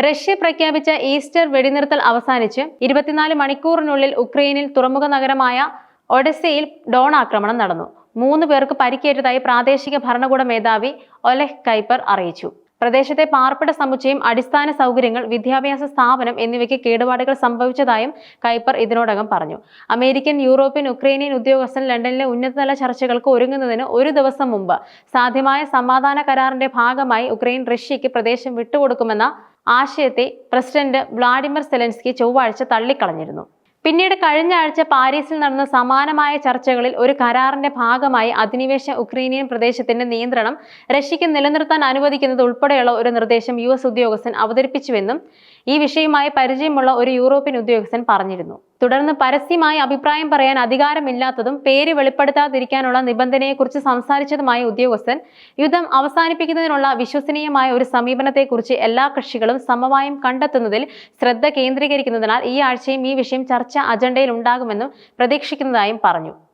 Russia പ്രഖ്യാപിച്ച Easter വെടിനിർത്തൽ അവസാനിച്ച് 24 മണിക്കൂറിനുള്ളിൽ ഉക്രൈനിൽ തുറമുഖ നഗരമായ ഒഡെസയിൽ ഡ്രോൺ ആക്രമണം നടന്നു. 3 പേർക്ക് പരിക്കേറ്റതായി പ്രാദേശിക ഭരണകൂട മേധാവി ഒലെഹ് കൈപ്പർ അറിയിച്ചു. പ്രദേശത്തെ പാർപ്പിട സമുച്ചയം, അടിസ്ഥാന സൗകര്യങ്ങൾ, വിദ്യാഭ്യാസ സ്ഥാപനം എന്നിവയ്ക്ക് കേടുപാടുകൾ സംഭവിച്ചതായും കൈപ്പർ ഇതിനോടകം പറഞ്ഞു. അമേരിക്കൻ, യൂറോപ്യൻ, ഉക്രൈനിയൻ ഉദ്യോഗസ്ഥർ ലണ്ടനിലെ ഉന്നതതല ചർച്ചകൾക്ക് ഒരുങ്ങുന്നതിന് ഒരു ദിവസം മുമ്പ് സാധ്യമായ സമാധാന കരാറിന്റെ ഭാഗമായി ഉക്രൈൻ റഷ്യയ്ക്ക് പ്രദേശം വിട്ടുകൊടുക്കുമെന്ന ആശയത്തെ പ്രസിഡന്റ് വ്ളാഡിമിർ സെലൻസ്കി ചൊവ്വാഴ്ച തള്ളിക്കളഞ്ഞിരുന്നു. പിന്നീട് കഴിഞ്ഞ ആഴ്ച പാരീസിൽ നടന്ന സമാനമായ ചർച്ചകളിൽ ഒരു കരാറിന്റെ ഭാഗമായി അധിനിവേശ ഉക്രൈനിയൻ പ്രദേശത്തിന്റെ നിയന്ത്രണം റഷ്യയ്ക്ക് നിലനിർത്താൻ അനുവദിക്കുന്നത് ഉൾപ്പെടെയുള്ള ഒരു നിർദ്ദേശം US ഉദ്യോഗസ്ഥൻ അവതരിപ്പിച്ചുവെന്നും ഈ വിഷയവുമായി പരിചയമുള്ള ഒരു യൂറോപ്യൻ ഉദ്യോഗസ്ഥൻ പറഞ്ഞിരുന്നു. തുടർന്ന് പരസ്യമായി അഭിപ്രായം പറയാൻ അധികാരമില്ലാത്തതും പേര് വെളിപ്പെടുത്താതിരിക്കാനുള്ള നിബന്ധനയെക്കുറിച്ച് സംസാരിച്ചതുമായ ഉദ്യോഗസ്ഥൻ യുദ്ധം അവസാനിപ്പിക്കുന്നതിനുള്ള വിശ്വസനീയമായ ഒരു സമീപനത്തെക്കുറിച്ച് എല്ലാ കക്ഷികളും സമവായം കണ്ടെത്തുന്നതിൽ ശ്രദ്ധ കേന്ദ്രീകരിക്കുന്നതിനാൽ ഈ ആഴ്ചയും ഈ വിഷയം ചർച്ച അജണ്ടയിൽ ഉണ്ടാകുമെന്നും പ്രതീക്ഷിക്കുന്നതായും പറഞ്ഞു.